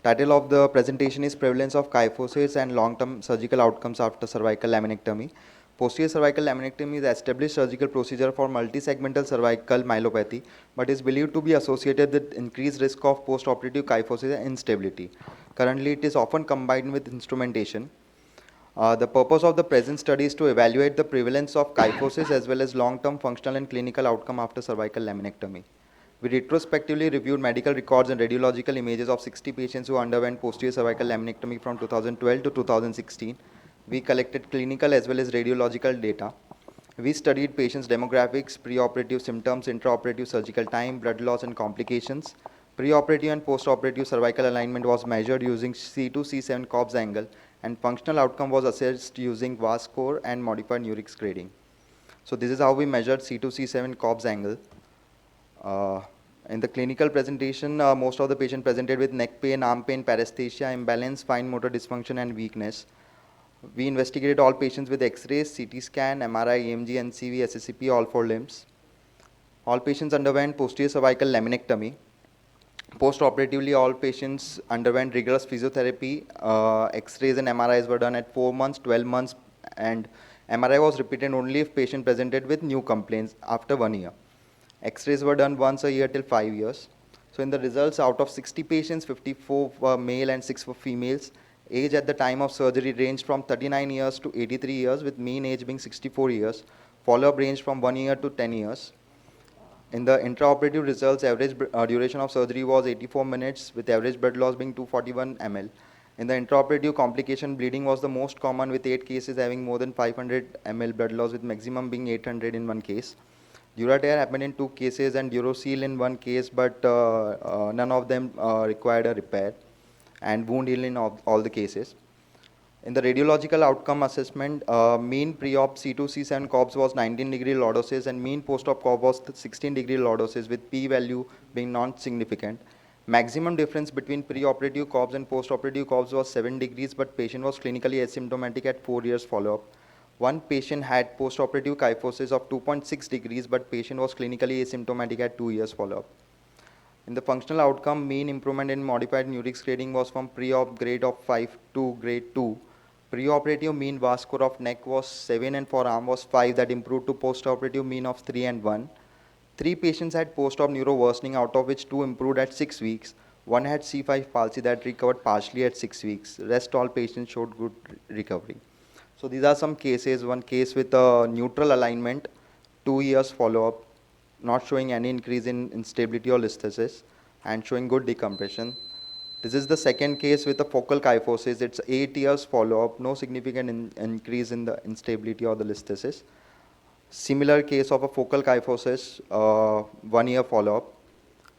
Title of the presentation is Prevalence of Kyphosis and Long-Term Surgical Outcomes After Cervical Laminectomy. Posterior cervical laminectomy is an established surgical procedure for multi-segmental cervical myelopathy, but is believed to be associated with increased risk of post-operative kyphosis and instability. Currently, it is often combined with instrumentation. The purpose of the present study is to evaluate the prevalence of kyphosis as well as long-term functional and clinical outcome after cervical laminectomy. We retrospectively reviewed medical records and radiological images of 60 patients who underwent posterior cervical laminectomy from 2012 to 2016. We collected clinical as well as radiological data. We studied patients' demographics, preoperative symptoms, intraoperative surgical time, blood loss and complications. Preoperative and postoperative cervical alignment was measured using C2-C7 Cobb's angle, and functional outcome was assessed using VAS score and modified Nurix grading. So this is how we measured C2-C7 Cobb's angle. In the clinical presentation, most of the patients presented with neck pain, arm pain, paresthesia, imbalance, fine motor dysfunction, and weakness. We investigated all patients with X-rays, CT scan, MRI, EMG, NCV, SSCP, all 4 limbs. All patients underwent posterior cervical laminectomy. Post-operatively, all patients underwent rigorous physiotherapy. X-rays and MRIs were done at 4 months, 12 months, and MRI was repeated only if patient presented with new complaints after 1 year. X-rays were done once a year till 5 years. So in the results, out of 60 patients, 54 were male and 6 were females. Age at the time of surgery ranged from 39 years to 83 years, with mean age being 64 years. Follow-up ranged from 1 year to 10 years. In the intraoperative results, average duration of surgery was 84 minutes, with average blood loss being 241 ml. In the intraoperative complication, bleeding was the most common, with 8 cases having more than 500 ml blood loss, with maximum being 800 in one case. Dura-tear happened in 2 cases and Durocell in 1 case, but none of them required a repair, and wound heal in all the cases. In the radiological outcome assessment, mean pre-op C2-C7 Cobb's was 19-degree lordosis and mean post-op Cobb was 16-degree lordosis, with p-value being non-significant. Maximum difference between pre-operative Cobb's and post-operative Cobb's was 7 degrees, but patient was clinically asymptomatic at 4 years follow-up. One patient had post-operative kyphosis of 2.6 degrees, but patient was clinically asymptomatic at 2 years follow-up. In the functional outcome, mean improvement in modified Nurix grading was from pre-op grade of 5 to grade 2. Pre-operative mean VAS score of neck was 7 and for arm was 5, that improved to post-operative mean of 3 and 1. 3 patients had post-op neuro worsening, out of which 2 improved at 6 weeks. 1 had C5 palsy that recovered partially at 6 weeks. Rest all patients showed good recovery. So these are some cases. One case with a neutral alignment, 2 years follow-up, not showing any increase in instability or listhesis, and showing good decompression. This is the second case with a focal kyphosis. It's 8 years follow-up, no significant increase in the instability or the listhesis. Similar case of a focal kyphosis, 1 year follow-up,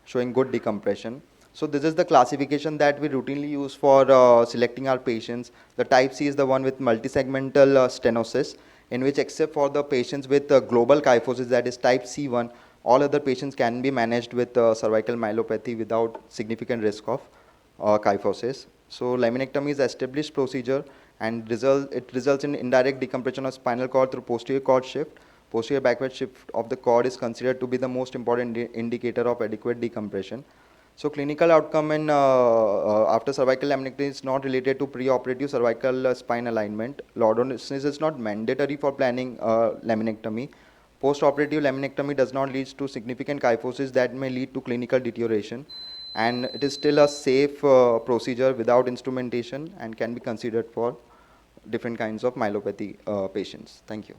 showing good decompression. So this is the classification that we routinely use for selecting our patients. The type C is the one with multisegmental stenosis, in which except for the patients with global kyphosis, that is type C1, all other patients can be managed with cervical myelopathy without significant risk of kyphosis. So laminectomy is an established procedure, and it results in indirect decompression of spinal cord through posterior cord shift. Posterior backward shift of the cord is considered to be the most important indicator of adequate decompression. So clinical outcome in after cervical laminectomy is not related to preoperative cervical spine alignment. Lordosis is not mandatory for planning laminectomy. Postoperative laminectomy does not lead to significant kyphosis that may lead to clinical deterioration, and it is still a safe procedure without instrumentation and can be considered for different kinds of myelopathy patients. Thank you.